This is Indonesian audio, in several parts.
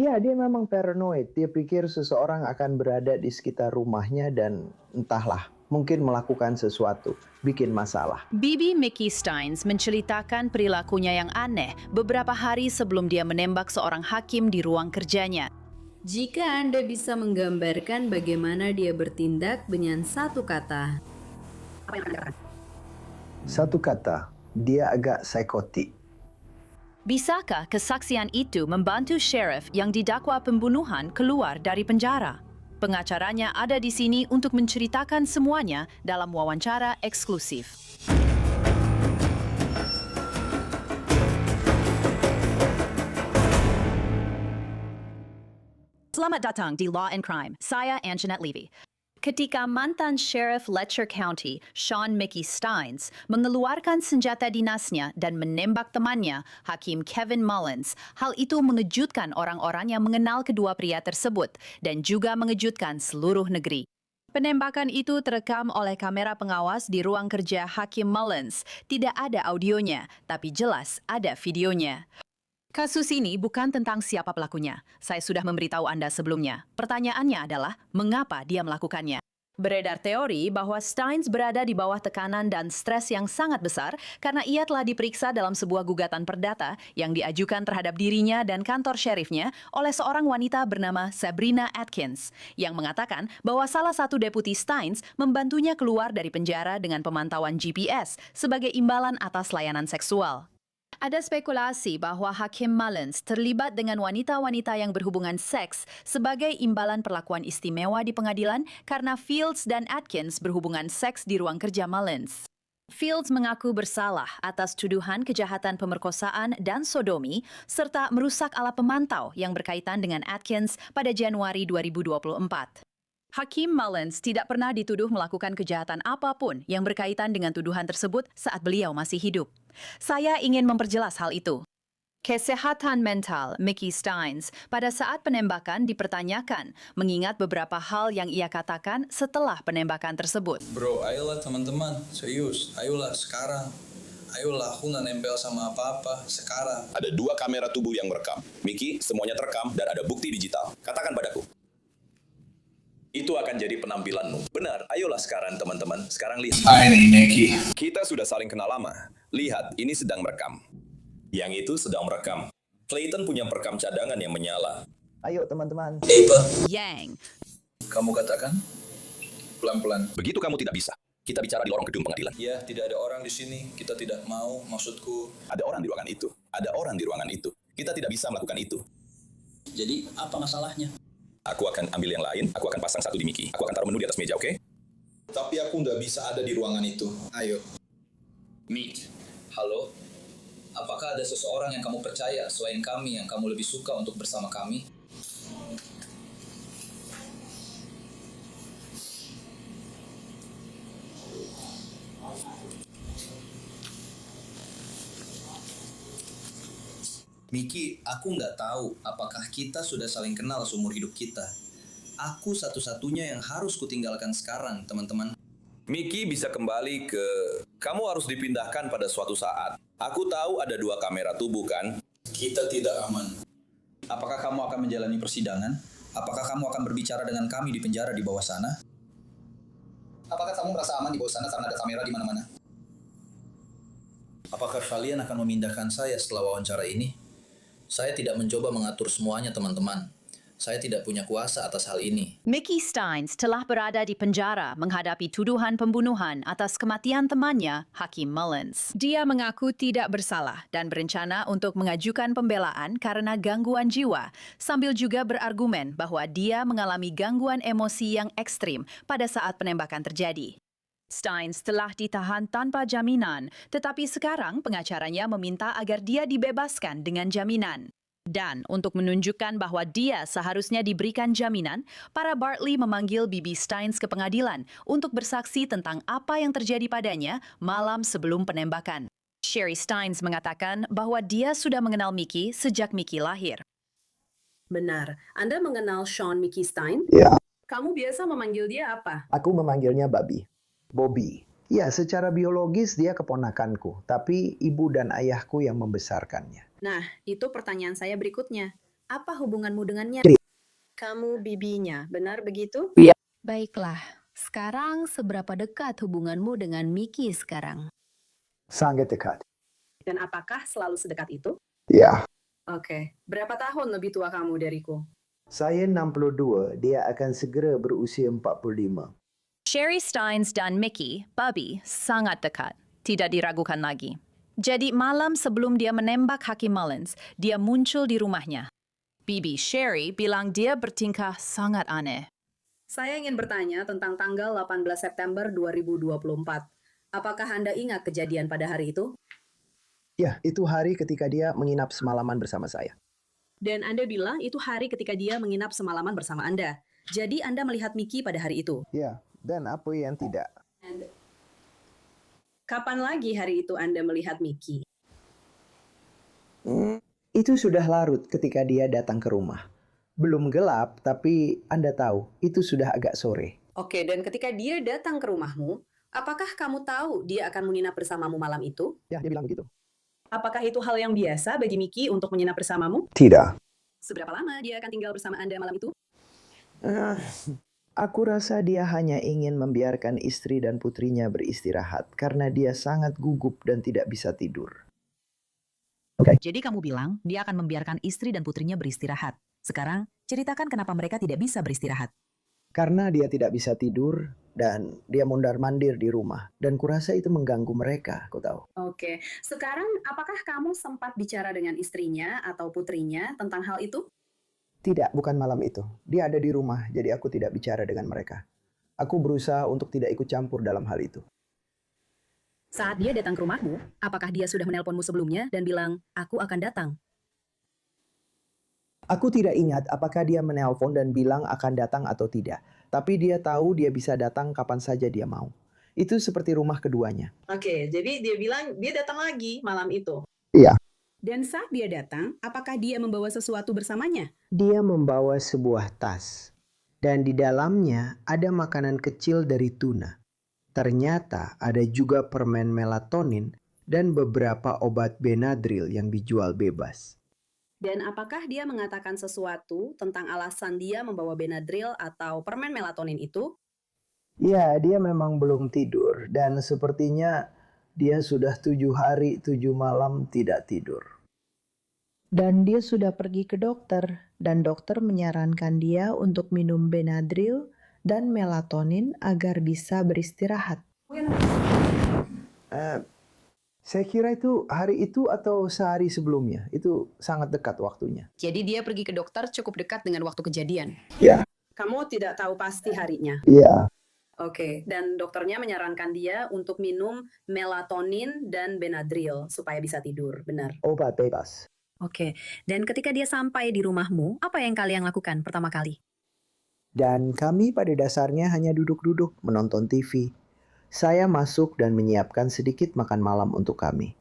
Iya, dia memang paranoid. Dia pikir seseorang akan berada di sekitar rumahnya dan entahlah, mungkin melakukan sesuatu, bikin masalah. Bibi Mickey Steins menceritakan perilakunya yang aneh beberapa hari sebelum dia menembak seorang hakim di ruang kerjanya. Jika Anda bisa menggambarkan bagaimana dia bertindak dengan satu kata, Satu kata, dia agak psikotik. Bisakah kesaksian itu membantu sheriff yang didakwa pembunuhan keluar dari penjara? Pengacaranya ada di sini untuk menceritakan semuanya dalam wawancara eksklusif. Selamat datang di Law and Crime. Saya Anjanette Levy. Ketika mantan Sheriff Letcher County, Sean Mickey Steins, mengeluarkan senjata dinasnya dan menembak temannya, Hakim Kevin Mullins, hal itu mengejutkan orang-orang yang mengenal kedua pria tersebut dan juga mengejutkan seluruh negeri. Penembakan itu terekam oleh kamera pengawas di ruang kerja Hakim Mullins. Tidak ada audionya, tapi jelas ada videonya. Kasus ini bukan tentang siapa pelakunya. Saya sudah memberitahu Anda sebelumnya. Pertanyaannya adalah, mengapa dia melakukannya? Beredar teori bahwa Steins berada di bawah tekanan dan stres yang sangat besar karena ia telah diperiksa dalam sebuah gugatan perdata yang diajukan terhadap dirinya dan kantor sheriffnya oleh seorang wanita bernama Sabrina Atkins yang mengatakan bahwa salah satu deputi Steins membantunya keluar dari penjara dengan pemantauan GPS sebagai imbalan atas layanan seksual. Ada spekulasi bahwa Hakim Mullins terlibat dengan wanita-wanita yang berhubungan seks sebagai imbalan perlakuan istimewa di pengadilan karena Fields dan Atkins berhubungan seks di ruang kerja Mullins. Fields mengaku bersalah atas tuduhan kejahatan pemerkosaan dan sodomi serta merusak alat pemantau yang berkaitan dengan Atkins pada Januari 2024. Hakim Mullins tidak pernah dituduh melakukan kejahatan apapun yang berkaitan dengan tuduhan tersebut saat beliau masih hidup. Saya ingin memperjelas hal itu. Kesehatan mental Mickey Steins pada saat penembakan dipertanyakan, mengingat beberapa hal yang ia katakan setelah penembakan tersebut. Bro, ayolah teman-teman, serius, ayolah sekarang. Ayolah, aku nggak nempel sama apa-apa, sekarang. Ada 2 kamera tubuh yang merekam. Mickey, semuanya terekam dan ada bukti digital. Katakan padaku. Itu akan jadi penampilanmu. Benar, ayolah sekarang teman-teman. Sekarang lihat. Hai nih, Neki. Kita sudah saling kenal lama. Lihat, ini sedang merekam. Yang itu sedang merekam. Clayton punya perekam cadangan yang menyala. Ayo teman-teman. Eva, Yang. kamu katakan? Pelan-pelan. Begitu kamu tidak bisa. Kita bicara di lorong gedung pengadilan. Ya, tidak ada orang di sini. Kita tidak mau, maksudku. Ada orang di ruangan itu. Ada orang di ruangan itu. Kita tidak bisa melakukan itu. Jadi, apa masalahnya? Aku akan ambil yang lain. Aku akan pasang satu di Mickey. Aku akan taruh menu di atas meja, oke? Tapi aku nggak bisa ada di ruangan itu. Ayo. Meet. Halo? Apakah ada seseorang yang kamu percaya selain kami yang kamu lebih suka untuk bersama kami? Miki, aku nggak tahu apakah kita sudah saling kenal seumur hidup kita. Aku satu-satunya yang harus kutinggalkan sekarang, teman-teman. Mickey bisa kembali ke... Kamu harus dipindahkan pada suatu saat. Aku tahu ada 2 kamera tubuh, kan? Kita tidak aman. Apakah kamu akan menjalani persidangan? Apakah kamu akan berbicara dengan kami di penjara di bawah sana? Apakah kamu merasa aman di bawah sana karena ada kamera di mana-mana? Apakah kalian akan memindahkan saya setelah wawancara ini? Saya tidak mencoba mengatur semuanya, teman-teman. Saya tidak punya kuasa atas hal ini. Mickey Steins telah berada di penjara menghadapi tuduhan pembunuhan atas kematian temannya, Hakim Mullins. Dia mengaku tidak bersalah dan berencana untuk mengajukan pembelaan karena gangguan jiwa, sambil juga berargumen bahwa dia mengalami gangguan emosi yang ekstrim pada saat penembakan terjadi. Steins telah ditahan tanpa jaminan, tetapi sekarang pengacaranya meminta agar dia dibebaskan dengan jaminan. Dan untuk menunjukkan bahwa dia seharusnya diberikan jaminan, para Bartley memanggil Bibi Steins ke pengadilan untuk bersaksi tentang apa yang terjadi padanya malam sebelum penembakan. Sherry Steins mengatakan bahwa dia sudah mengenal Mickey sejak Mickey lahir. benar. Anda mengenal Sean Mickey Stein? Ya, Kamu biasa memanggil dia apa? aku memanggilnya Bobby. Ya, secara biologis dia keponakanku, tapi ibu dan ayahku yang membesarkannya. Nah, itu pertanyaan saya berikutnya. Apa hubunganmu dengannya? Kamu bibinya, benar begitu? Iya. Baiklah, sekarang seberapa dekat hubunganmu dengan Mickey sekarang? Sangat dekat. Dan apakah selalu sedekat itu? Ya. Oke, berapa tahun lebih tua kamu dariku? Saya 62, dia akan segera berusia 45. Sherry Steins dan Mickey, Bobby, sangat dekat. Tidak diragukan lagi. Jadi malam sebelum dia menembak Hakim Mullins, dia muncul di rumahnya. Bibi Sherry bilang dia bertingkah sangat aneh. Saya ingin bertanya tentang tanggal 18 September 2024. Apakah Anda ingat kejadian pada hari itu? Ya, itu hari ketika dia menginap semalaman bersama saya. Dan Anda bilang itu hari ketika dia menginap semalaman bersama Anda. Jadi Anda melihat Mickey pada hari itu. Ya, dan apa yang tidak? Kapan lagi hari itu Anda melihat Mickey? Itu sudah larut ketika dia datang ke rumah. Belum gelap, tapi Anda tahu, itu sudah agak sore. Oke, dan ketika dia datang ke rumahmu, apakah kamu tahu dia akan menginap bersamamu malam itu? Ya, dia bilang begitu. Apakah itu hal yang biasa bagi Mickey untuk menginap bersamamu? Tidak. Seberapa lama dia akan tinggal bersama Anda malam itu? Aku rasa dia hanya ingin membiarkan istri dan putrinya beristirahat karena dia sangat gugup dan tidak bisa tidur. Jadi kamu bilang dia akan membiarkan istri dan putrinya beristirahat. Sekarang, ceritakan kenapa mereka tidak bisa beristirahat. Karena dia tidak bisa tidur dan dia mondar-mandir di rumah. Dan kurasa itu mengganggu mereka, kau tahu. Oke, sekarang apakah kamu sempat bicara dengan istrinya atau putrinya tentang hal itu? Tidak, bukan malam itu. Dia ada di rumah, jadi aku tidak bicara dengan mereka. Aku berusaha untuk tidak ikut campur dalam hal itu. Saat dia datang ke rumahmu, apakah dia sudah menelponmu sebelumnya dan bilang, aku akan datang? Aku tidak ingat apakah dia menelpon dan bilang akan datang atau tidak. Tapi dia tahu dia bisa datang kapan saja dia mau. Itu seperti rumah keduanya. Oke, jadi dia bilang dia datang lagi malam itu. Iya. Dan saat dia datang, apakah dia membawa sesuatu bersamanya? Dia membawa sebuah tas. Dan di dalamnya ada makanan kecil dari tuna. Ternyata ada juga permen melatonin dan beberapa obat Benadryl yang dijual bebas. Dan apakah dia mengatakan sesuatu tentang alasan dia membawa Benadryl atau permen melatonin itu? Ya, dia memang belum tidur dan sepertinya dia sudah 7 hari 7 malam tidak tidur. Dan dia sudah pergi ke dokter dan dokter menyarankan dia untuk minum Benadryl dan melatonin agar bisa beristirahat. Saya kira itu hari itu atau sehari sebelumnya. Itu sangat dekat waktunya. Jadi dia pergi ke dokter cukup dekat dengan waktu kejadian? Ya. Kamu tidak tahu pasti harinya? Iya. Oke, dan dokternya menyarankan dia untuk minum melatonin dan Benadryl supaya bisa tidur, benar? Obat bebas. Oke, dan ketika dia sampai di rumahmu, apa yang kalian lakukan pertama kali? Dan kami pada dasarnya hanya duduk-duduk menonton TV. Saya masuk dan menyiapkan sedikit makan malam untuk kami.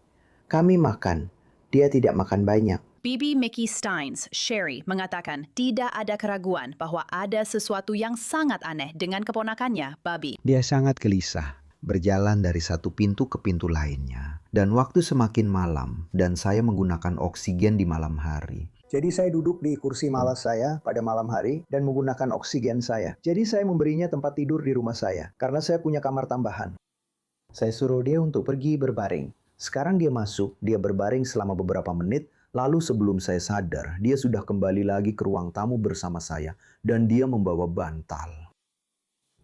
Kami makan. Dia tidak makan banyak. Bibi Mickey Steins, Sherry, mengatakan tidak ada keraguan bahwa ada sesuatu yang sangat aneh dengan keponakannya, Bobby. Dia sangat gelisah, berjalan dari satu pintu ke pintu lainnya. Dan waktu semakin malam, dan saya menggunakan oksigen di malam hari. Jadi saya duduk di kursi malas saya pada malam hari dan menggunakan oksigen saya. Jadi saya memberinya tempat tidur di rumah saya, karena saya punya kamar tambahan. Saya suruh dia untuk pergi berbaring. Sekarang dia masuk, dia berbaring selama beberapa menit, lalu sebelum saya sadar, dia sudah kembali lagi ke ruang tamu bersama saya, dan dia membawa bantal.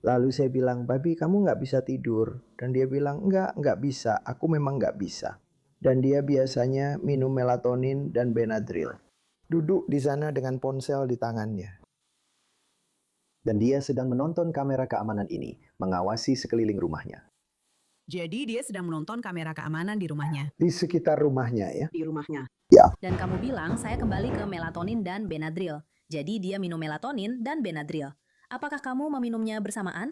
Lalu saya bilang, "Babi, kamu nggak bisa tidur." Dan dia bilang, nggak bisa, aku memang nggak bisa. Dan dia biasanya minum melatonin dan Benadryl. Duduk di sana dengan ponsel di tangannya. Dan dia sedang menonton kamera keamanan ini, mengawasi sekeliling rumahnya. Jadi dia sedang menonton kamera keamanan di rumahnya. Di sekitar rumahnya ya. Di rumahnya. Ya. Dan kamu bilang, saya kembali ke melatonin dan Benadryl. Jadi dia minum melatonin dan Benadryl. Apakah kamu meminumnya bersamaan?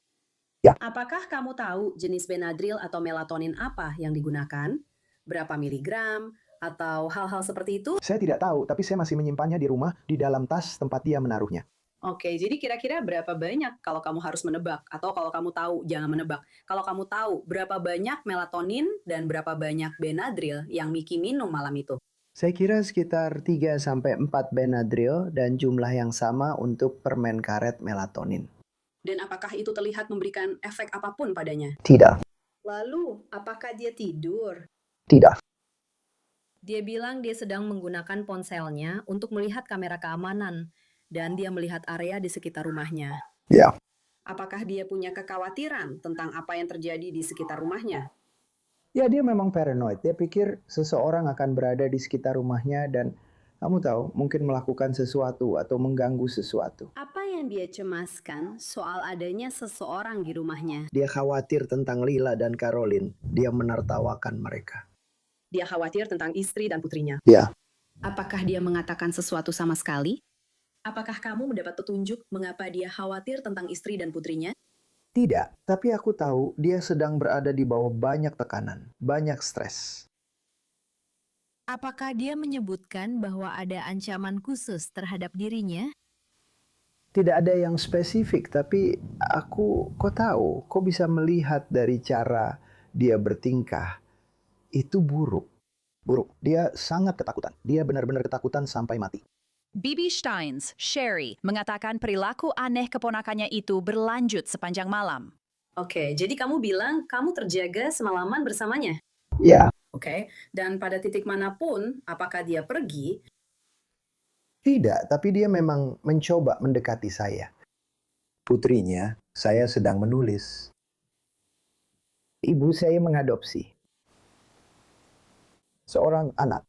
Ya. Apakah kamu tahu jenis Benadryl atau melatonin apa yang digunakan? Berapa miligram? Atau hal-hal seperti itu? Saya tidak tahu, tapi saya masih menyimpannya di rumah, di dalam tas tempat dia menaruhnya. Oke, jadi kira-kira berapa banyak kalau kamu harus menebak? Atau kalau kamu tahu, jangan menebak. Kalau kamu tahu berapa banyak melatonin dan berapa banyak Benadryl yang Mickey minum malam itu? Saya kira sekitar 3-4 Benadryl dan jumlah yang sama untuk permen karet melatonin. Dan apakah itu terlihat memberikan efek apapun padanya? Tidak. Lalu, apakah dia tidur? Tidak. Dia bilang dia sedang menggunakan ponselnya untuk melihat kamera keamanan, dan dia melihat area di sekitar rumahnya. Ya. Apakah dia punya kekhawatiran tentang apa yang terjadi di sekitar rumahnya? Ya, dia memang paranoid. Dia pikir seseorang akan berada di sekitar rumahnya dan kamu tahu, mungkin melakukan sesuatu atau mengganggu sesuatu. Apa yang dia cemaskan soal adanya seseorang di rumahnya? Dia khawatir tentang Lila dan Caroline. Dia menertawakan mereka. Dia khawatir tentang istri dan putrinya. Ya. Apakah dia mengatakan sesuatu sama sekali? Apakah kamu mendapat petunjuk mengapa dia khawatir tentang istri dan putrinya? Tidak, tapi aku tahu dia sedang berada di bawah banyak tekanan, banyak stres. Apakah dia menyebutkan bahwa ada ancaman khusus terhadap dirinya? Tidak ada yang spesifik, tapi kau tahu, kau bisa melihat dari cara dia bertingkah. Itu buruk. Buruk. Dia sangat ketakutan. Dia benar-benar ketakutan sampai mati. Bibi Steins, Sherry, mengatakan perilaku aneh keponakannya itu berlanjut sepanjang malam. Oke, jadi kamu bilang kamu terjaga semalaman bersamanya? Ya. Oke, dan pada titik manapun, apakah dia pergi? Tidak, tapi dia memang mencoba mendekati saya. Putrinya, saya sedang menulis. Ibu saya mengadopsi seorang anak.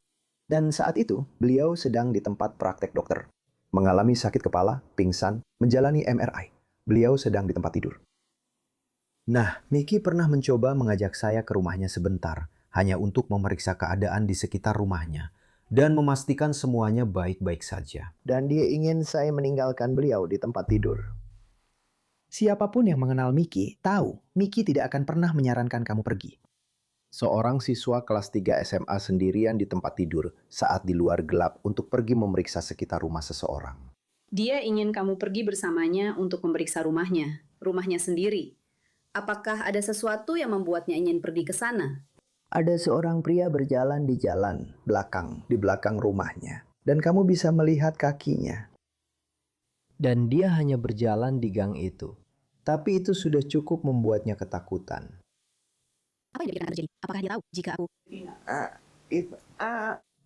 Dan saat itu, beliau sedang di tempat praktek dokter. Mengalami sakit kepala, pingsan, menjalani MRI. Beliau sedang di tempat tidur. Nah, Miki pernah mencoba mengajak saya ke rumahnya sebentar, hanya untuk memeriksa keadaan di sekitar rumahnya, dan memastikan semuanya baik-baik saja. Dan dia ingin saya meninggalkan beliau di tempat tidur. Siapapun yang mengenal Miki tahu, Miki tidak akan pernah menyarankan kamu pergi. Seorang siswa kelas 3 SMA sendirian di tempat tidur saat di luar gelap untuk pergi memeriksa sekitar rumah seseorang. Dia ingin kamu pergi bersamanya untuk memeriksa rumahnya sendiri. Apakah ada sesuatu yang membuatnya ingin pergi ke sana? Ada seorang pria berjalan di jalan di belakang rumahnya. Dan kamu bisa melihat kakinya. Dan dia hanya berjalan di gang itu. Tapi itu sudah cukup membuatnya ketakutan. Apa yang akan terjadi? Apakah dia tahu jika aku...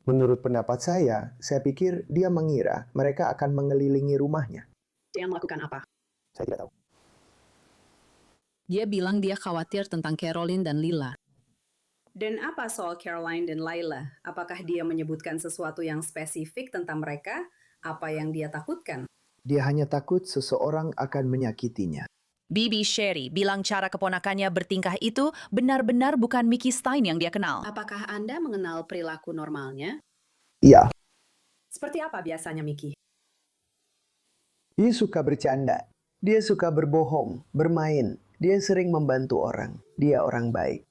Menurut pendapat saya pikir dia mengira mereka akan mengelilingi rumahnya. Dia melakukan apa? Saya tidak tahu. Dia bilang dia khawatir tentang Caroline dan Lila. Dan apa soal Caroline dan Laila? Apakah dia menyebutkan sesuatu yang spesifik tentang mereka? Apa yang dia takutkan? Dia hanya takut seseorang akan menyakitinya. Bibi Sherry bilang cara keponakannya bertingkah itu benar-benar bukan Mickey Stein yang dia kenal. Apakah Anda mengenal perilaku normalnya? Iya. Seperti apa biasanya, Mickey? Dia suka bercanda. Dia suka berbohong, bermain. Dia sering membantu orang. Dia orang baik.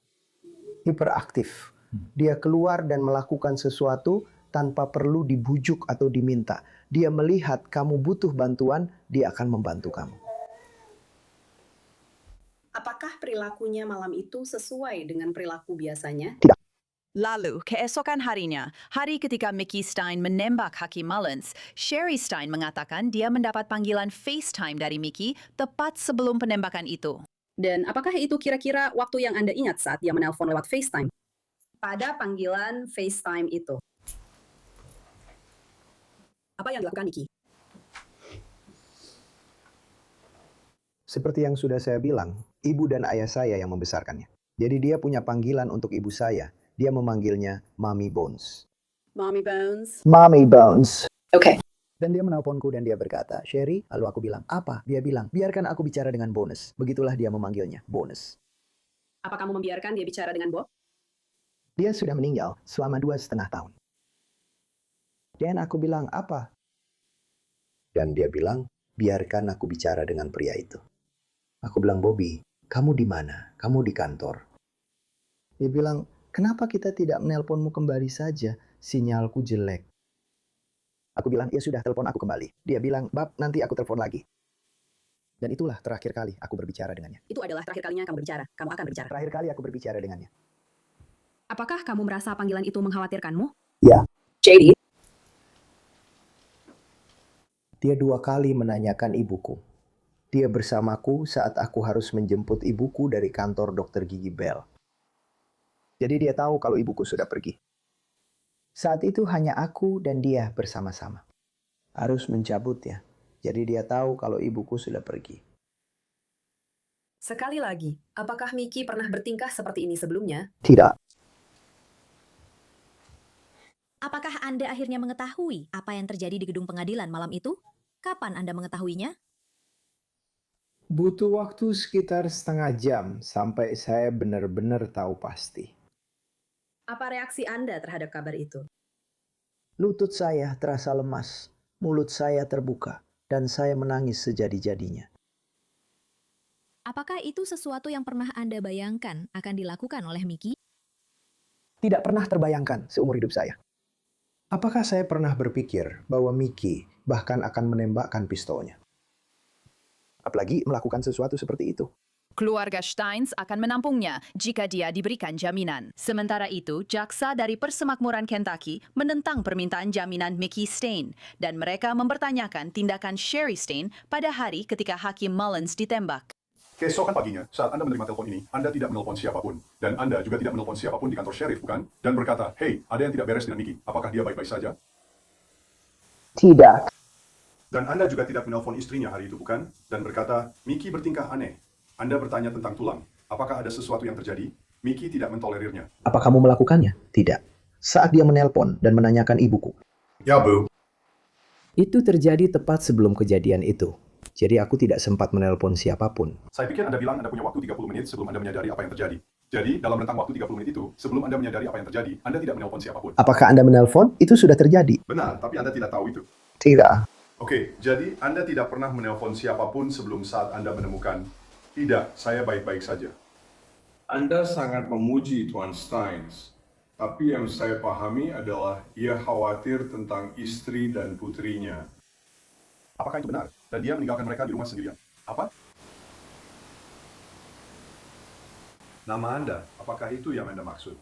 Hiperaktif. Dia keluar dan melakukan sesuatu tanpa perlu dibujuk atau diminta. Dia melihat kamu butuh bantuan, dia akan membantu kamu. Apakah perilakunya malam itu sesuai dengan perilaku biasanya? Lalu, keesokan harinya, hari ketika Mickey Stein menembak Hakim Mullins, Sherry Stein mengatakan dia mendapat panggilan FaceTime dari Mickey tepat sebelum penembakan itu. Dan apakah itu kira-kira waktu yang Anda ingat saat dia menelpon lewat FaceTime? Pada panggilan FaceTime itu. Apa yang dilakukan Mickey? Seperti yang sudah saya bilang, ibu dan ayah saya yang membesarkannya. Jadi dia punya panggilan untuk ibu saya. Dia memanggilnya Mommy Bones. Mommy Bones. Mommy Bones. Oke. Dan dia menelponku dan dia berkata, Sherry, lalu aku bilang, apa? Dia bilang, biarkan aku bicara dengan Bones. Begitulah dia memanggilnya, Bones. Apa kamu membiarkan dia bicara dengan Bob? Dia sudah meninggal selama 2,5 tahun. Dan aku bilang, apa? Dan dia bilang, biarkan aku bicara dengan pria itu. Aku bilang, Bobby, kamu di mana? Kamu di kantor. Dia bilang, kenapa kita tidak menelponmu kembali saja? Sinyalku jelek. Aku bilang, ya sudah, telepon aku kembali. Dia bilang, Bab, nanti aku telepon lagi. Dan itulah terakhir kali aku berbicara dengannya. Itu adalah terakhir kalinya kamu berbicara. Kamu akan berbicara. Terakhir kali aku berbicara dengannya. Apakah kamu merasa panggilan itu mengkhawatirkanmu? Ya. JD. Dia 2 kali menanyakan ibuku. Dia bersamaku saat aku harus menjemput ibuku dari kantor dokter gigi Bell. Jadi dia tahu kalau ibuku sudah pergi. Saat itu hanya aku dan dia bersama-sama. Harus mencabutnya. Jadi dia tahu kalau ibuku sudah pergi. Sekali lagi, apakah Mickey pernah bertingkah seperti ini sebelumnya? Tidak. Apakah Anda akhirnya mengetahui apa yang terjadi di gedung pengadilan malam itu? Kapan Anda mengetahuinya? Butuh waktu sekitar setengah jam sampai saya benar-benar tahu pasti. Apa reaksi Anda terhadap kabar itu? Lutut saya terasa lemas, mulut saya terbuka, dan saya menangis sejadi-jadinya. Apakah itu sesuatu yang pernah Anda bayangkan akan dilakukan oleh Mickey? Tidak pernah terbayangkan seumur hidup saya. Apakah saya pernah berpikir bahwa Mickey bahkan akan menembakkan pistolnya? Apalagi melakukan sesuatu seperti itu. Keluarga Steins akan menampungnya jika dia diberikan jaminan. Sementara itu, jaksa dari Persemakmuran Kentucky menentang permintaan jaminan Mickey Stein dan mereka mempertanyakan tindakan Sherry Stein pada hari ketika Hakim Mullins ditembak. Keesokan paginya, saat Anda menerima telepon ini, Anda tidak menelpon siapapun. Dan Anda juga tidak menelpon siapapun di kantor sheriff, bukan? Dan berkata, hey, ada yang tidak beres dengan Mickey. Apakah dia baik-baik saja? Tidak. Dan Anda juga tidak menelpon istrinya hari itu, bukan? Dan berkata, Mickey bertingkah aneh. Anda bertanya tentang tulang. Apakah ada sesuatu yang terjadi? Mickey tidak mentolerirnya. Apa kamu melakukannya? Tidak. Saat dia menelpon dan menanyakan ibuku. Ya, Bu. Itu terjadi tepat sebelum kejadian itu. Jadi aku tidak sempat menelpon siapapun. Saya pikir Anda bilang Anda punya waktu 30 menit sebelum Anda menyadari apa yang terjadi. Jadi, dalam rentang waktu 30 menit itu, sebelum Anda menyadari apa yang terjadi, Anda tidak menelpon siapapun. Apakah Anda menelpon? Itu sudah terjadi. Benar, tapi Anda tidak tahu itu. Tidak. Oke, jadi Anda tidak pernah menelpon siapapun sebelum saat Anda menemukan, tidak, saya baik-baik saja. Anda sangat memuji Tuan Steins, tapi yang saya pahami adalah ia khawatir tentang istri dan putrinya. Apakah itu benar? Dan dia meninggalkan mereka di rumah sendirian. Apa? Nama Anda, apakah itu yang Anda maksud?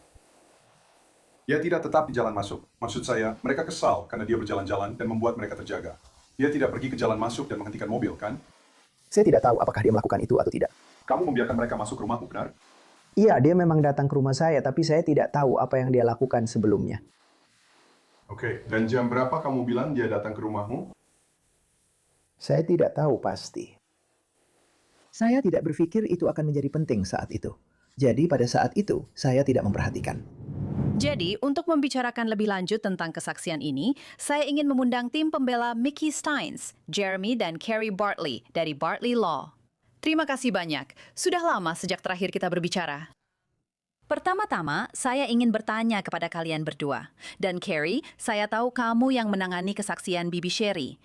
Dia tidak tetap di jalan masuk. Maksud saya, mereka kesal karena dia berjalan-jalan dan membuat mereka terjaga. Dia tidak pergi ke jalan masuk dan menghentikan mobil, kan? Saya tidak tahu apakah dia melakukan itu atau tidak. Kamu membiarkan mereka masuk ke rumahmu, benar? Iya, dia memang datang ke rumah saya, tapi saya tidak tahu apa yang dia lakukan sebelumnya. Oke, dan jam berapa kamu bilang dia datang ke rumahmu? Saya tidak tahu pasti. Saya tidak berpikir itu akan menjadi penting saat itu. Jadi pada saat itu, saya tidak memperhatikan. Jadi, untuk membicarakan lebih lanjut tentang kesaksian ini, saya ingin mengundang tim pembela Mickey Steins, Jeremy dan Carrie Bartley dari Bartley Law. Terima kasih banyak. Sudah lama sejak terakhir kita berbicara. Pertama-tama, saya ingin bertanya kepada kalian berdua. Dan Carrie, saya tahu kamu yang menangani kesaksian Bibi Sherry.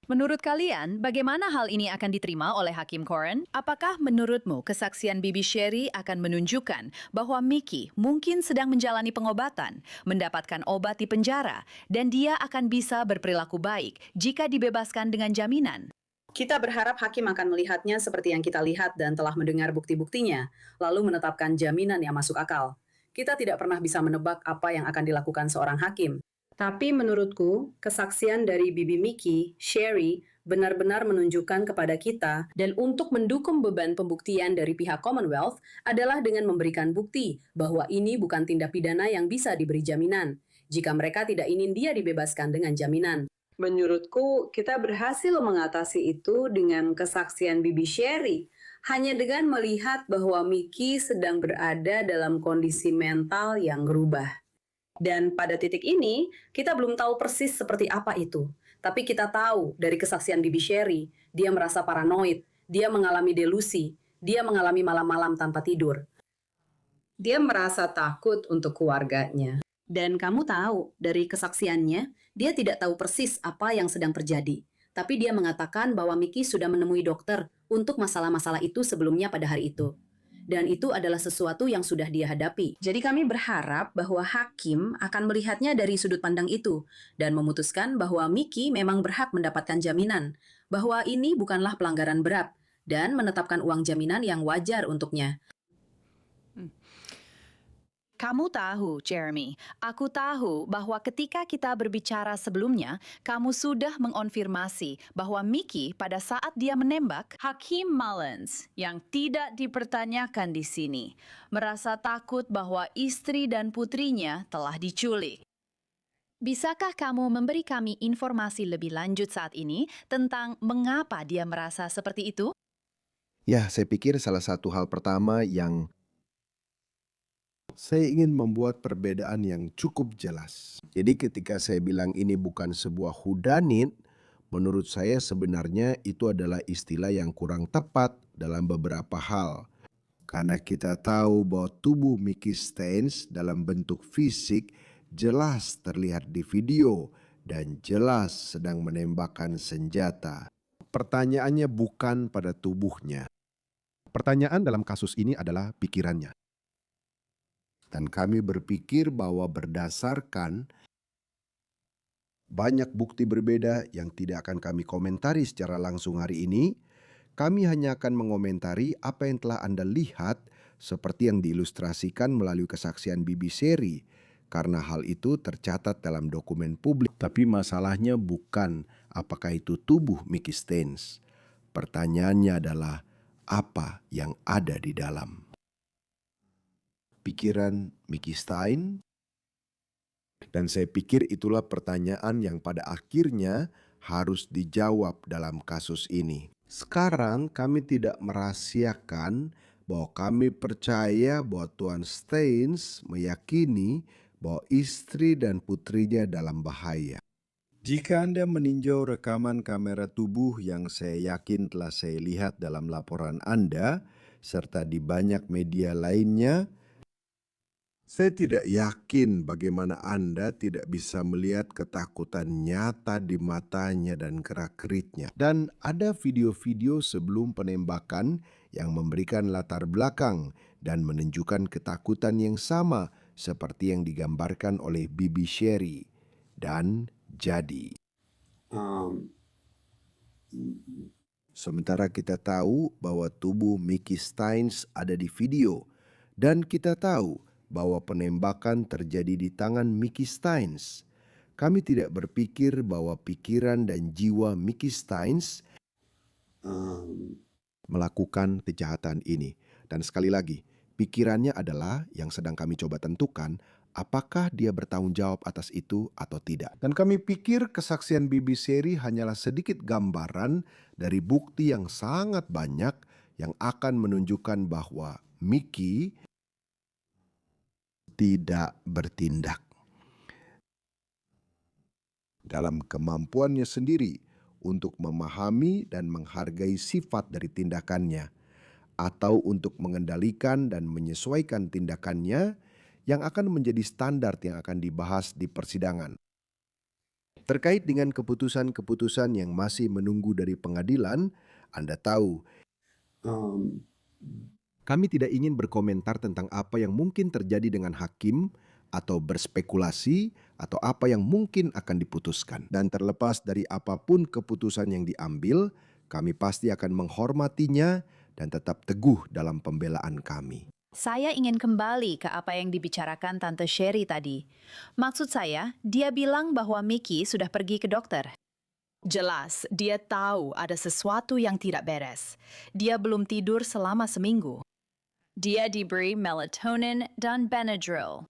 Menurut kalian, bagaimana hal ini akan diterima oleh Hakim Coren? Apakah menurutmu kesaksian Bibi Sherry akan menunjukkan bahwa Mickey mungkin sedang menjalani pengobatan, mendapatkan obat di penjara, dan dia akan bisa berperilaku baik jika dibebaskan dengan jaminan? Kita berharap hakim akan melihatnya seperti yang kita lihat dan telah mendengar bukti-buktinya, lalu menetapkan jaminan yang masuk akal. Kita tidak pernah bisa menebak apa yang akan dilakukan seorang hakim. Tapi menurutku, kesaksian dari Bibi Mickey, Sherry, benar-benar menunjukkan kepada kita dan untuk mendukung beban pembuktian dari pihak Commonwealth adalah dengan memberikan bukti bahwa ini bukan tindak pidana yang bisa diberi jaminan, jika mereka tidak ingin dia dibebaskan dengan jaminan. Menurutku, kita berhasil mengatasi itu dengan kesaksian Bibi Sherry, hanya dengan melihat bahwa Mickey sedang berada dalam kondisi mental yang berubah. Dan pada titik ini, kita belum tahu persis seperti apa itu. Tapi kita tahu dari kesaksian Bibi Sherry, dia merasa paranoid, dia mengalami delusi, dia mengalami malam-malam tanpa tidur. Dia merasa takut untuk keluarganya. Dan kamu tahu, dari kesaksiannya, dia tidak tahu persis apa yang sedang terjadi. Tapi dia mengatakan bahwa Mickey sudah menemui dokter untuk masalah-masalah itu sebelumnya pada hari itu. Dan itu adalah sesuatu yang sudah dia hadapi. Jadi kami berharap bahwa hakim akan melihatnya dari sudut pandang itu dan memutuskan bahwa Mickey memang berhak mendapatkan jaminan, bahwa ini bukanlah pelanggaran berat, dan menetapkan uang jaminan yang wajar untuknya. Kamu tahu, Jeremy, aku tahu bahwa ketika kita berbicara sebelumnya, kamu sudah mengonfirmasi bahwa Mickey pada saat dia menembak, Hakim Mullins, yang tidak dipertanyakan di sini, merasa takut bahwa istri dan putrinya telah diculik. Bisakah kamu memberi kami informasi lebih lanjut saat ini tentang mengapa dia merasa seperti itu? Ya, saya pikir salah satu hal pertama yang saya ingin membuat perbedaan yang cukup jelas. Jadi ketika saya bilang ini bukan sebuah whodunit, menurut saya sebenarnya itu adalah istilah yang kurang tepat dalam beberapa hal. Karena kita tahu bahwa tubuh Mickey Stenz dalam bentuk fisik jelas terlihat di video dan jelas sedang menembakkan senjata. Pertanyaannya bukan pada tubuhnya. Pertanyaan dalam kasus ini adalah pikirannya. Dan kami berpikir bahwa berdasarkan banyak bukti berbeda yang tidak akan kami komentari secara langsung hari ini, kami hanya akan mengomentari apa yang telah Anda lihat seperti yang diilustrasikan melalui kesaksian Bibi Sherry, karena hal itu tercatat dalam dokumen publik. Tapi masalahnya bukan apakah itu tubuh Mickey Stenz. Pertanyaannya adalah apa yang ada di dalam pikiran Mickey Stein, dan saya pikir itulah pertanyaan yang pada akhirnya harus dijawab dalam kasus ini. Sekarang kami tidak merahasiakan bahwa kami percaya bahwa Tuan Stenz meyakini bahwa istri dan putrinya dalam bahaya. Jika Anda meninjau rekaman kamera tubuh yang saya yakin telah saya lihat dalam laporan Anda, serta di banyak media lainnya, saya tidak yakin bagaimana Anda tidak bisa melihat ketakutan nyata di matanya dan gerak-geriknya. Dan ada video-video sebelum penembakan yang memberikan latar belakang dan menunjukkan ketakutan yang sama seperti yang digambarkan oleh Bibi Sherry. Dan jadi, sementara kita tahu bahwa tubuh Mickey Stenz ada di video, dan kita tahu bahwa penembakan terjadi di tangan Mickey Stenz, kami tidak berpikir bahwa pikiran dan jiwa Mickey Stenz melakukan kejahatan ini. Dan sekali lagi, pikirannya adalah yang sedang kami coba tentukan apakah dia bertanggung jawab atas itu atau tidak. Dan kami pikir kesaksian Bibi Sherry hanyalah sedikit gambaran dari bukti yang sangat banyak yang akan menunjukkan bahwa Mickey tidak bertindak dalam kemampuannya sendiri untuk memahami dan menghargai sifat dari tindakannya, atau untuk mengendalikan dan menyesuaikan tindakannya yang akan menjadi standar yang akan dibahas di persidangan. Terkait dengan keputusan-keputusan yang masih menunggu dari pengadilan, Anda tahu, kami tidak ingin berkomentar tentang apa yang mungkin terjadi dengan hakim atau berspekulasi atau apa yang mungkin akan diputuskan. Dan terlepas dari apapun keputusan yang diambil, kami pasti akan menghormatinya dan tetap teguh dalam pembelaan kami. Saya ingin kembali ke apa yang dibicarakan Tante Sherry tadi. Maksud saya, dia bilang bahwa Mickey sudah pergi ke dokter. Jelas, dia tahu ada sesuatu yang tidak beres. Dia belum tidur selama seminggu. Dia diberi melatonin dan Benadryl.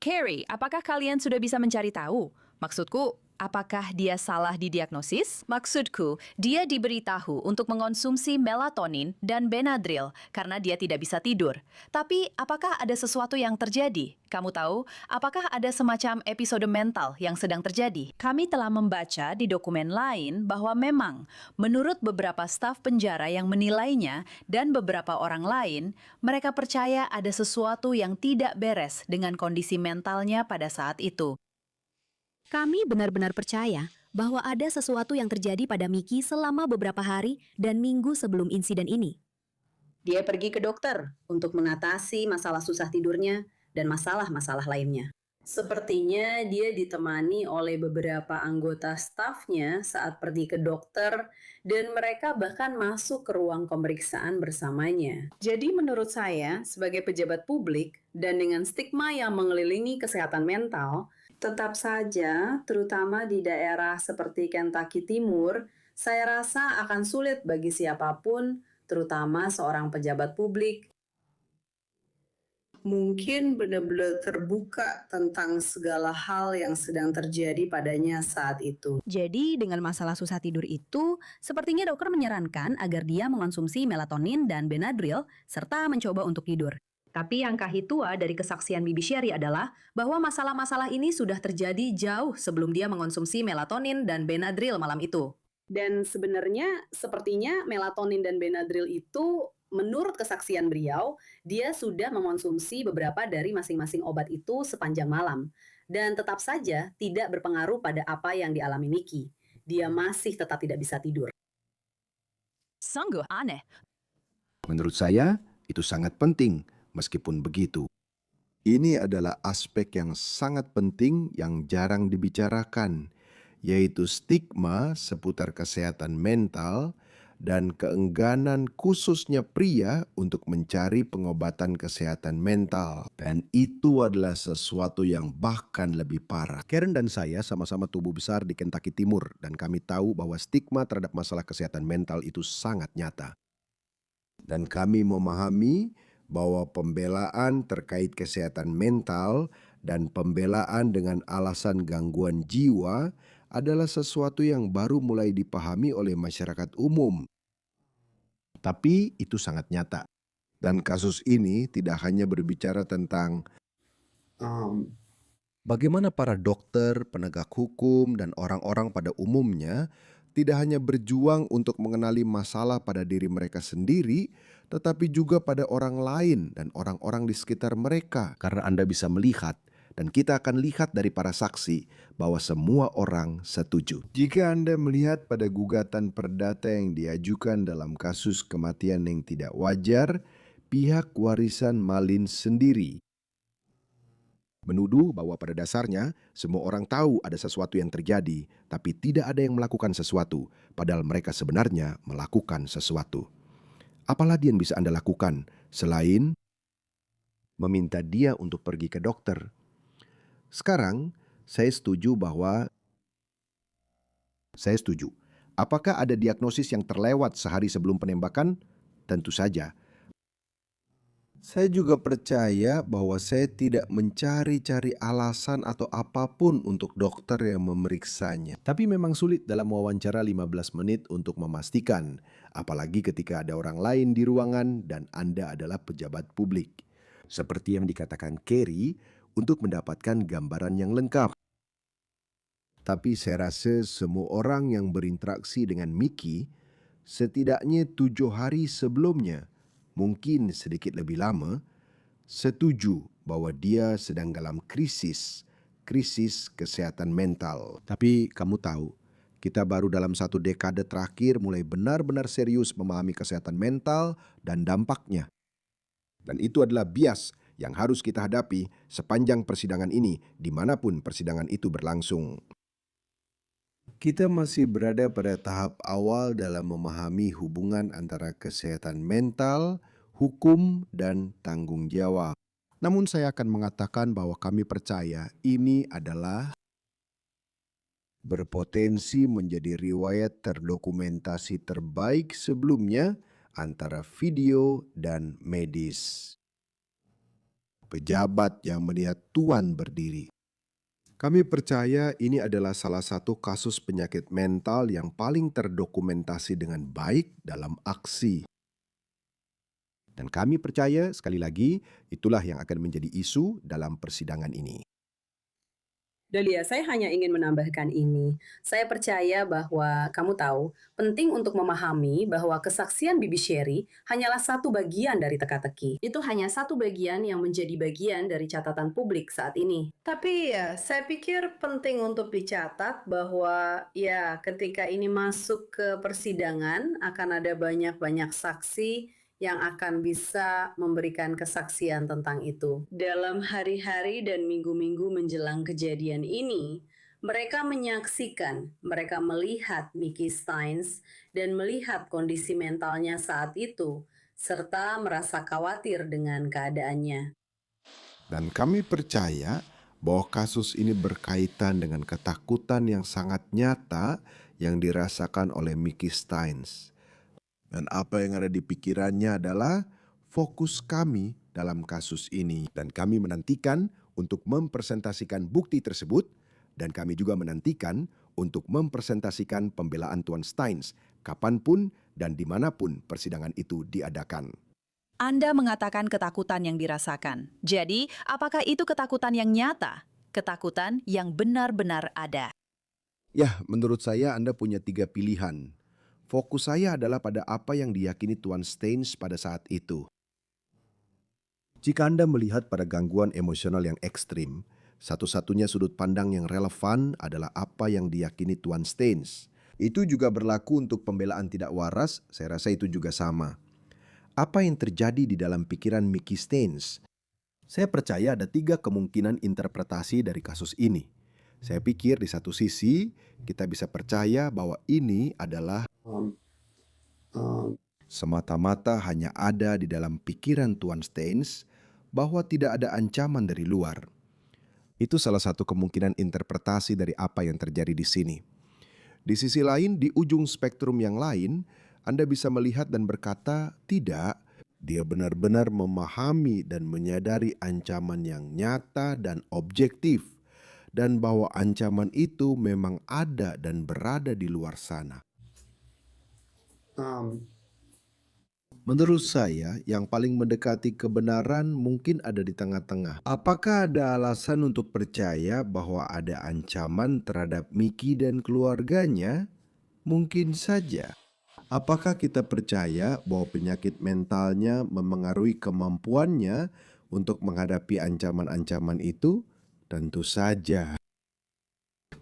Carrie, apakah kalian sudah bisa mencari tahu? Maksudku, apakah dia salah didiagnosis? Maksudku, dia diberitahu untuk mengonsumsi melatonin dan Benadryl karena dia tidak bisa tidur. Tapi, apakah ada sesuatu yang terjadi? Kamu tahu, apakah ada semacam episode mental yang sedang terjadi? Kami telah membaca di dokumen lain bahwa memang, menurut beberapa staf penjara yang menilainya dan beberapa orang lain, mereka percaya ada sesuatu yang tidak beres dengan kondisi mentalnya pada saat itu. Kami benar-benar percaya bahwa ada sesuatu yang terjadi pada Mickey selama beberapa hari dan minggu sebelum insiden ini. Dia pergi ke dokter untuk mengatasi masalah susah tidurnya dan masalah-masalah lainnya. Sepertinya dia ditemani oleh beberapa anggota stafnya saat pergi ke dokter dan mereka bahkan masuk ke ruang pemeriksaan bersamanya. Jadi menurut saya, sebagai pejabat publik dan dengan stigma yang mengelilingi kesehatan mental, tetap saja, terutama di daerah seperti Kentucky Timur, saya rasa akan sulit bagi siapapun, terutama seorang pejabat publik, mungkin benar-benar terbuka tentang segala hal yang sedang terjadi padanya saat itu. Jadi dengan masalah susah tidur itu, sepertinya dokter menyarankan agar dia mengonsumsi melatonin dan Benadryl serta mencoba untuk tidur. Tapi yang kahitua dari kesaksian Bibi Sherry adalah bahwa masalah-masalah ini sudah terjadi jauh sebelum dia mengonsumsi melatonin dan Benadryl malam itu. Dan sebenarnya sepertinya melatonin dan Benadryl itu menurut kesaksian beliau, dia sudah mengonsumsi beberapa dari masing-masing obat itu sepanjang malam. Dan tetap saja tidak berpengaruh pada apa yang dialami Mickey. Dia masih tetap tidak bisa tidur. Sungguh aneh. Menurut saya, itu sangat penting. Meskipun begitu, ini adalah aspek yang sangat penting yang jarang dibicarakan, yaitu stigma seputar kesehatan mental dan keengganan khususnya pria untuk mencari pengobatan kesehatan mental. Dan itu adalah sesuatu yang bahkan lebih parah. Karen dan saya sama-sama tumbuh besar di Kentucky Timur dan kami tahu bahwa stigma terhadap masalah kesehatan mental itu sangat nyata. Dan kami memahami bahwa pembelaan terkait kesehatan mental dan pembelaan dengan alasan gangguan jiwa adalah sesuatu yang baru mulai dipahami oleh masyarakat umum. Tapi itu sangat nyata. Dan kasus ini tidak hanya berbicara tentang bagaimana para dokter, penegak hukum, dan orang-orang pada umumnya tidak hanya berjuang untuk mengenali masalah pada diri mereka sendiri, tetapi juga pada orang lain dan orang-orang di sekitar mereka. Karena Anda bisa melihat, dan kita akan lihat dari para saksi, bahwa semua orang setuju. Jika Anda melihat pada gugatan perdata yang diajukan dalam kasus kematian yang tidak wajar, pihak warisan Malin sendiri menuduh bahwa pada dasarnya semua orang tahu ada sesuatu yang terjadi, tapi tidak ada yang melakukan sesuatu, padahal mereka sebenarnya melakukan sesuatu. Apalagi yang bisa Anda lakukan selain meminta dia untuk pergi ke dokter? Sekarang, saya setuju. Apakah ada diagnosis yang terlewat sehari sebelum penembakan? Tentu saja. Saya juga percaya bahwa saya tidak mencari-cari alasan atau apapun untuk dokter yang memeriksanya. Tapi memang sulit dalam wawancara 15 menit untuk memastikan, apalagi ketika ada orang lain di ruangan dan Anda adalah pejabat publik. Seperti yang dikatakan Kerry, untuk mendapatkan gambaran yang lengkap. Tapi saya rasa semua orang yang berinteraksi dengan Mickey, setidaknya 7 hari sebelumnya, mungkin sedikit lebih lama, setuju bahwa dia sedang dalam krisis kesehatan mental. Tapi kamu tahu, kita baru dalam 1 dekade terakhir mulai benar-benar serius memahami kesehatan mental dan dampaknya. Dan itu adalah bias yang harus kita hadapi sepanjang persidangan ini, dimanapun persidangan itu berlangsung. Kita masih berada pada tahap awal dalam memahami hubungan antara kesehatan mental, hukum, dan tanggung jawab. Namun saya akan mengatakan bahwa kami percaya ini adalah berpotensi menjadi riwayat terdokumentasi terbaik sebelumnya antara video dan medis. Pejabat yang melihat Tuhan berdiri. Kami percaya ini adalah salah satu kasus penyakit mental yang paling terdokumentasi dengan baik dalam aksi. Dan kami percaya, sekali lagi, itulah yang akan menjadi isu dalam persidangan ini. Dahlia, saya hanya ingin menambahkan ini. Saya percaya bahwa kamu tahu, penting untuk memahami bahwa kesaksian Bibi Sherry hanyalah satu bagian dari teka-teki. Itu hanya satu bagian yang menjadi bagian dari catatan publik saat ini. Tapi ya, saya pikir penting untuk dicatat bahwa ya ketika ini masuk ke persidangan akan ada banyak-banyak saksi yang akan bisa memberikan kesaksian tentang itu. Dalam hari-hari dan minggu-minggu menjelang kejadian ini, mereka menyaksikan, mereka melihat Mickey Steins dan melihat kondisi mentalnya saat itu, serta merasa khawatir dengan keadaannya. Dan kami percaya bahwa kasus ini berkaitan dengan ketakutan yang sangat nyata yang dirasakan oleh Mickey Steins. Dan apa yang ada di pikirannya adalah fokus kami dalam kasus ini. Dan kami menantikan untuk mempresentasikan bukti tersebut. Dan kami juga menantikan untuk mempresentasikan pembelaan Tuan Steins kapanpun dan dimanapun persidangan itu diadakan. Anda mengatakan ketakutan yang dirasakan. Jadi, apakah itu ketakutan yang nyata? Ketakutan yang benar-benar ada? Ya, menurut saya Anda punya 3 pilihan. Fokus saya adalah pada apa yang diyakini Tuan Steins pada saat itu. Jika Anda melihat pada gangguan emosional yang ekstrim, satu-satunya sudut pandang yang relevan adalah apa yang diyakini Tuan Steins. Itu juga berlaku untuk pembelaan tidak waras, saya rasa itu juga sama. Apa yang terjadi di dalam pikiran Mickey Steins? Saya percaya ada 3 kemungkinan interpretasi dari kasus ini. Saya pikir di satu sisi, kita bisa percaya bahwa ini adalah semata-mata hanya ada di dalam pikiran Tuan Steins bahwa tidak ada ancaman dari luar. Itu salah satu kemungkinan interpretasi dari apa yang terjadi di sini. Di sisi lain, di ujung spektrum yang lain, Anda bisa melihat dan berkata, tidak, dia benar-benar memahami dan menyadari ancaman yang nyata dan objektif, dan bahwa ancaman itu memang ada dan berada di luar sana. Menurut saya, yang paling mendekati kebenaran mungkin ada di tengah-tengah. Apakah ada alasan untuk percaya bahwa ada ancaman terhadap Mickey dan keluarganya? Mungkin saja. Apakah kita percaya bahwa penyakit mentalnya memengaruhi kemampuannya untuk menghadapi ancaman-ancaman itu? Tentu saja.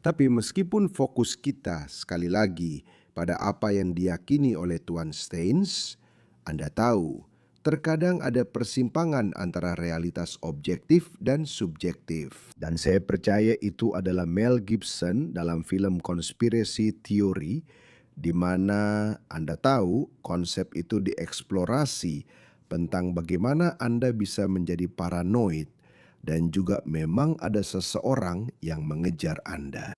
Tapi meskipun fokus kita sekali lagi pada apa yang diyakini oleh Tuan Steins, Anda tahu, terkadang ada persimpangan antara realitas objektif dan subjektif. Dan saya percaya itu adalah Mel Gibson dalam film Conspiracy Theory, di mana Anda tahu konsep itu dieksplorasi tentang bagaimana Anda bisa menjadi paranoid dan juga memang ada seseorang yang mengejar Anda.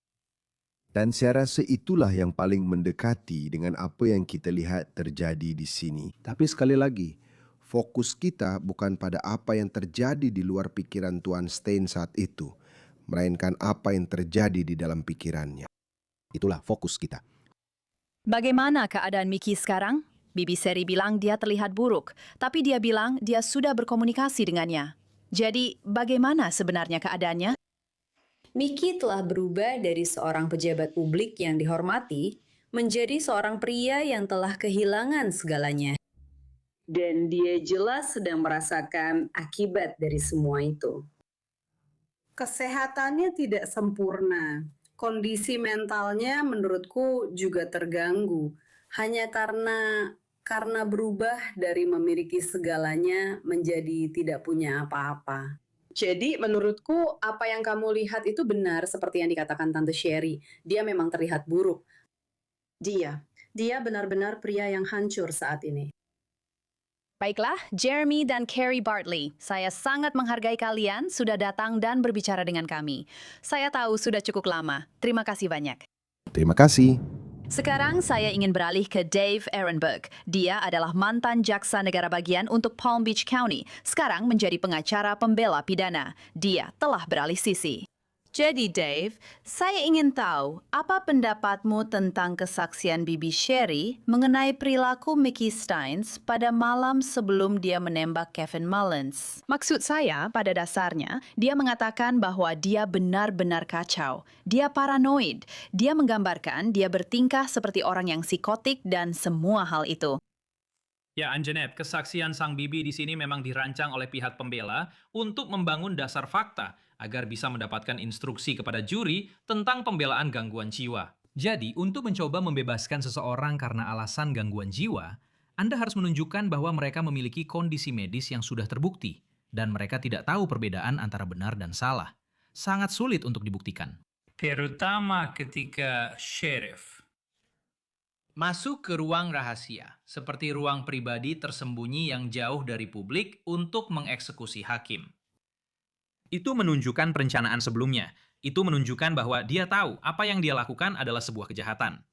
Dan saya rasa itulah yang paling mendekati dengan apa yang kita lihat terjadi di sini. Tapi sekali lagi, fokus kita bukan pada apa yang terjadi di luar pikiran Tuan Steins saat itu, melainkan apa yang terjadi di dalam pikirannya. Itulah fokus kita. Bagaimana keadaan Mickey sekarang? Bibi Seri bilang dia terlihat buruk, tapi dia bilang dia sudah berkomunikasi dengannya. Jadi, bagaimana sebenarnya keadaannya? Mickey telah berubah dari seorang pejabat publik yang dihormati menjadi seorang pria yang telah kehilangan segalanya. Dan dia jelas sedang merasakan akibat dari semua itu. Kesehatannya tidak sempurna. Kondisi mentalnya menurutku juga terganggu. Hanya karena berubah dari memiliki segalanya menjadi tidak punya apa-apa. Jadi menurutku apa yang kamu lihat itu benar seperti yang dikatakan Tante Sherry. Dia memang terlihat buruk. Dia benar-benar pria yang hancur saat ini. Baiklah, Jeremy dan Carrie Bartley, saya sangat menghargai kalian sudah datang dan berbicara dengan kami. Saya tahu sudah cukup lama. Terima kasih banyak. Terima kasih. Sekarang saya ingin beralih ke Dave Ehrenberg. Dia adalah mantan jaksa negara bagian untuk Palm Beach County. Sekarang menjadi pengacara pembela pidana. Dia telah beralih sisi. Jadi Dave, saya ingin tahu apa pendapatmu tentang kesaksian Bibi Sherry mengenai perilaku Mickey Steins pada malam sebelum dia menembak Kevin Mullins. Maksud saya, pada dasarnya, dia mengatakan bahwa dia benar-benar kacau. Dia paranoid. Dia menggambarkan dia bertingkah seperti orang yang psikotik dan semua hal itu. Ya, Anjanette, kesaksian Sang Bibi di sini memang dirancang oleh pihak pembela untuk membangun dasar fakta agar bisa mendapatkan instruksi kepada juri tentang pembelaan gangguan jiwa. Jadi, untuk mencoba membebaskan seseorang karena alasan gangguan jiwa, Anda harus menunjukkan bahwa mereka memiliki kondisi medis yang sudah terbukti, dan mereka tidak tahu perbedaan antara benar dan salah. Sangat sulit untuk dibuktikan. Terutama ketika sheriff Masuk ke ruang rahasia, seperti ruang pribadi tersembunyi yang jauh dari publik untuk mengeksekusi hakim. Itu menunjukkan perencanaan sebelumnya. Itu menunjukkan bahwa dia tahu apa yang dia lakukan adalah sebuah kejahatan.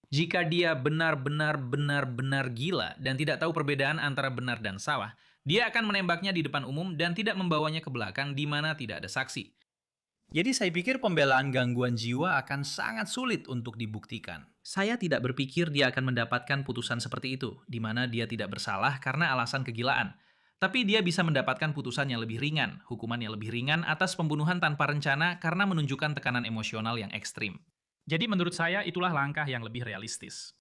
Jika dia benar-benar gila dan tidak tahu perbedaan antara benar dan salah, dia akan menembaknya di depan umum dan tidak membawanya ke belakang di mana tidak ada saksi. Jadi saya pikir pembelaan gangguan jiwa akan sangat sulit untuk dibuktikan. Saya tidak berpikir dia akan mendapatkan putusan seperti itu, di mana dia tidak bersalah karena alasan kegilaan. Tapi dia bisa mendapatkan putusan yang lebih ringan, hukuman yang lebih ringan atas pembunuhan tanpa rencana karena menunjukkan tekanan emosional yang ekstrim. Jadi menurut saya itulah langkah yang lebih realistis.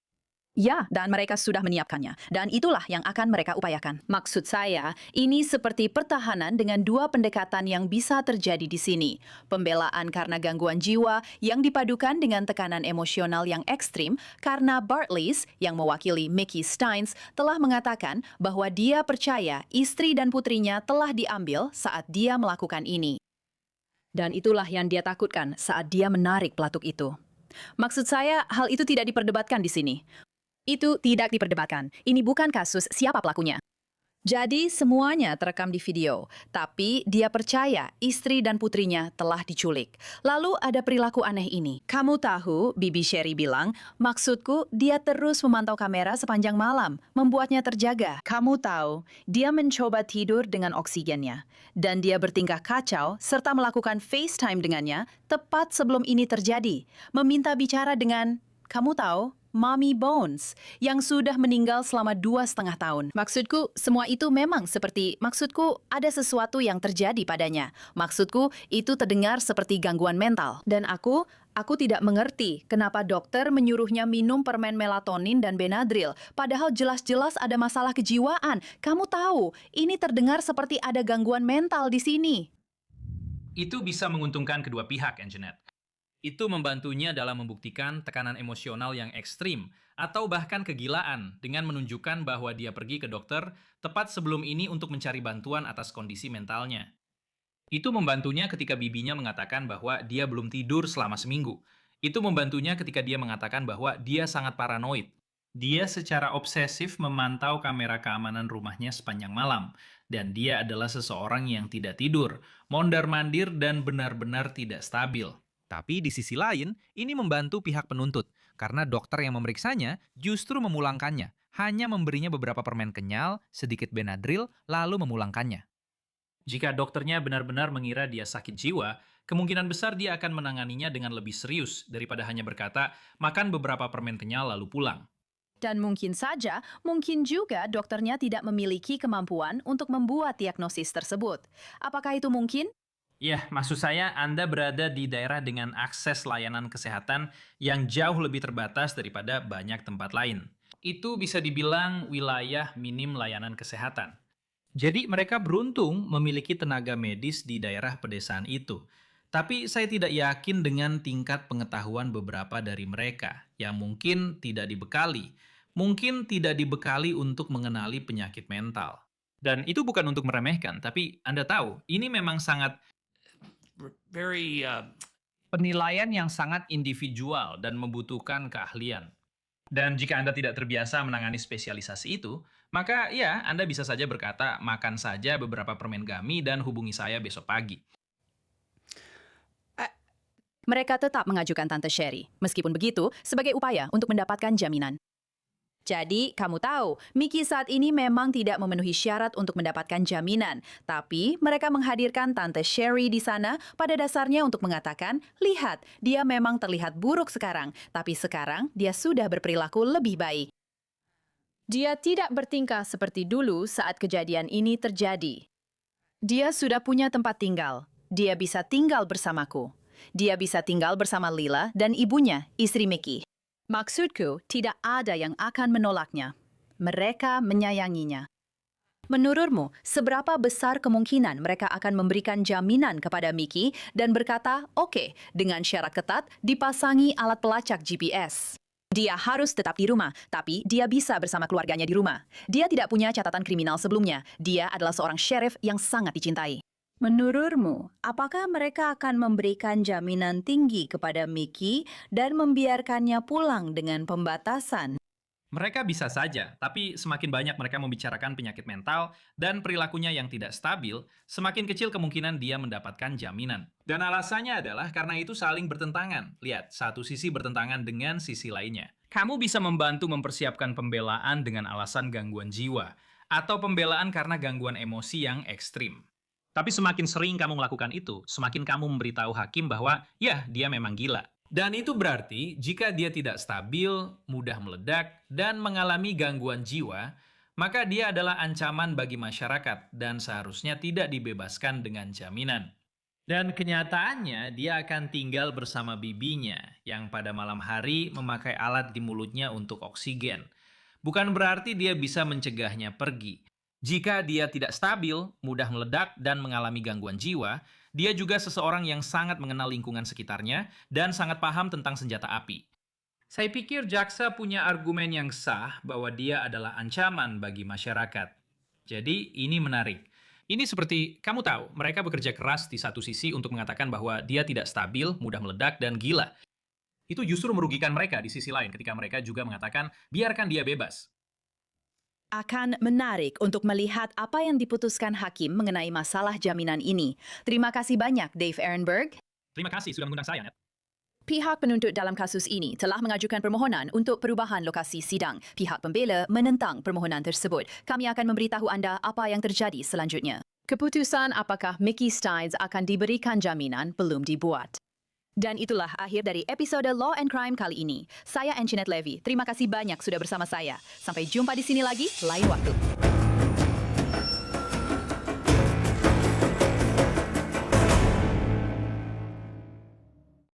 Ya, dan mereka sudah menyiapkannya. Dan itulah yang akan mereka upayakan. Maksud saya, ini seperti pertahanan dengan dua pendekatan yang bisa terjadi di sini. Pembelaan karena gangguan jiwa yang dipadukan dengan tekanan emosional yang ekstrim karena Bartleys, yang mewakili Mickey Steins, telah mengatakan bahwa dia percaya istri dan putrinya telah diambil saat dia melakukan ini. Dan itulah yang dia takutkan saat dia menarik pelatuk itu. Maksud saya, hal itu tidak diperdebatkan di sini. Itu tidak diperdebatkan. Ini bukan kasus siapa pelakunya. Jadi semuanya terekam di video, tapi dia percaya istri dan putrinya telah diculik. Lalu ada perilaku aneh ini. Kamu tahu, Bibi Sherry bilang, maksudku dia terus memantau kamera sepanjang malam, membuatnya terjaga. Kamu tahu, dia mencoba tidur dengan oksigennya. Dan dia bertingkah kacau serta melakukan FaceTime dengannya tepat sebelum ini terjadi. Meminta bicara dengan, kamu tahu, Mommy Bones, yang sudah meninggal selama 2,5 tahun. Maksudku, semua itu memang maksudku, ada sesuatu yang terjadi padanya. Maksudku, itu terdengar seperti gangguan mental. Dan aku tidak mengerti kenapa dokter menyuruhnya minum permen melatonin dan Benadryl, padahal jelas-jelas ada masalah kejiwaan. Kamu tahu, ini terdengar seperti ada gangguan mental di sini. Itu bisa menguntungkan kedua pihak, Anjanette. Itu membantunya dalam membuktikan tekanan emosional yang ekstrim atau bahkan kegilaan dengan menunjukkan bahwa dia pergi ke dokter tepat sebelum ini untuk mencari bantuan atas kondisi mentalnya. Itu membantunya ketika bibinya mengatakan bahwa dia belum tidur selama seminggu. Itu membantunya ketika dia mengatakan bahwa dia sangat paranoid. Dia secara obsesif memantau kamera keamanan rumahnya sepanjang malam. Dan dia adalah seseorang yang tidak tidur, mondar-mandir dan benar-benar tidak stabil. Tapi di sisi lain, ini membantu pihak penuntut, karena dokter yang memeriksanya justru memulangkannya, hanya memberinya beberapa permen kenyal, sedikit Benadryl, lalu memulangkannya. Jika dokternya benar-benar mengira dia sakit jiwa, kemungkinan besar dia akan menanganinya dengan lebih serius daripada hanya berkata, makan beberapa permen kenyal lalu pulang. Dan mungkin juga dokternya tidak memiliki kemampuan untuk membuat diagnosis tersebut. Apakah itu mungkin? Ya, maksud saya Anda berada di daerah dengan akses layanan kesehatan yang jauh lebih terbatas daripada banyak tempat lain. Itu bisa dibilang wilayah minim layanan kesehatan. Jadi mereka beruntung memiliki tenaga medis di daerah pedesaan itu. Tapi saya tidak yakin dengan tingkat pengetahuan beberapa dari mereka yang mungkin tidak dibekali. Mungkin tidak dibekali untuk mengenali penyakit mental. Dan itu bukan untuk meremehkan, tapi Anda tahu, ini memang sangat penilaian yang sangat individual dan membutuhkan keahlian. Dan jika Anda tidak terbiasa menangani spesialisasi itu, maka ya Anda bisa saja berkata, makan saja beberapa permen gummy dan hubungi saya besok pagi. Mereka tetap mengajukan Tante Sherry. Meskipun begitu, sebagai upaya untuk mendapatkan jaminan. Jadi, kamu tahu, Mickey saat ini memang tidak memenuhi syarat untuk mendapatkan jaminan. Tapi, mereka menghadirkan Tante Sherry di sana pada dasarnya untuk mengatakan, lihat, dia memang terlihat buruk sekarang, tapi sekarang dia sudah berperilaku lebih baik. Dia tidak bertingkah seperti dulu saat kejadian ini terjadi. Dia sudah punya tempat tinggal. Dia bisa tinggal bersamaku. Dia bisa tinggal bersama Lila dan ibunya, istri Mickey. Maksudku, tidak ada yang akan menolaknya. Mereka menyayanginya. Menurutmu, seberapa besar kemungkinan mereka akan memberikan jaminan kepada Mickey dan berkata, oke, dengan syarat ketat dipasangi alat pelacak GPS. Dia harus tetap di rumah, tapi dia bisa bersama keluarganya di rumah. Dia tidak punya catatan kriminal sebelumnya. Dia adalah seorang sheriff yang sangat dicintai. Menurutmu, apakah mereka akan memberikan jaminan tinggi kepada Mickey dan membiarkannya pulang dengan pembatasan? Mereka bisa saja, tapi semakin banyak mereka membicarakan penyakit mental dan perilakunya yang tidak stabil, semakin kecil kemungkinan dia mendapatkan jaminan. Dan alasannya adalah karena itu saling bertentangan. Lihat, satu sisi bertentangan dengan sisi lainnya. Kamu bisa membantu mempersiapkan pembelaan dengan alasan gangguan jiwa, atau pembelaan karena gangguan emosi yang ekstrim. Tapi semakin sering kamu melakukan itu, semakin kamu memberitahu hakim bahwa, ya, dia memang gila. Dan itu berarti jika dia tidak stabil, mudah meledak, dan mengalami gangguan jiwa, maka dia adalah ancaman bagi masyarakat dan seharusnya tidak dibebaskan dengan jaminan. Dan kenyataannya dia akan tinggal bersama bibinya yang pada malam hari memakai alat di mulutnya untuk oksigen. Bukan berarti dia bisa mencegahnya pergi. Jika dia tidak stabil, mudah meledak, dan mengalami gangguan jiwa, dia juga seseorang yang sangat mengenal lingkungan sekitarnya dan sangat paham tentang senjata api. Saya pikir jaksa punya argumen yang sah bahwa dia adalah ancaman bagi masyarakat. Jadi ini menarik. Ini seperti, kamu tahu, mereka bekerja keras di satu sisi untuk mengatakan bahwa dia tidak stabil, mudah meledak, dan gila. Itu justru merugikan mereka di sisi lain ketika mereka juga mengatakan, biarkan dia bebas. Akan menarik untuk melihat apa yang diputuskan hakim mengenai masalah jaminan ini. Terima kasih banyak, Dave Ehrenberg. Terima kasih sudah mengundang saya, Ned. Pihak penuntut dalam kasus ini telah mengajukan permohonan untuk perubahan lokasi sidang. Pihak pembela menentang permohonan tersebut. Kami akan memberitahu anda apa yang terjadi selanjutnya. Keputusan apakah Mickey Steins akan diberikan jaminan belum dibuat. Dan itulah akhir dari episode Law and Crime kali ini. Saya Anjanette Levy. Terima kasih banyak sudah bersama saya. Sampai jumpa di sini lagi lain waktu.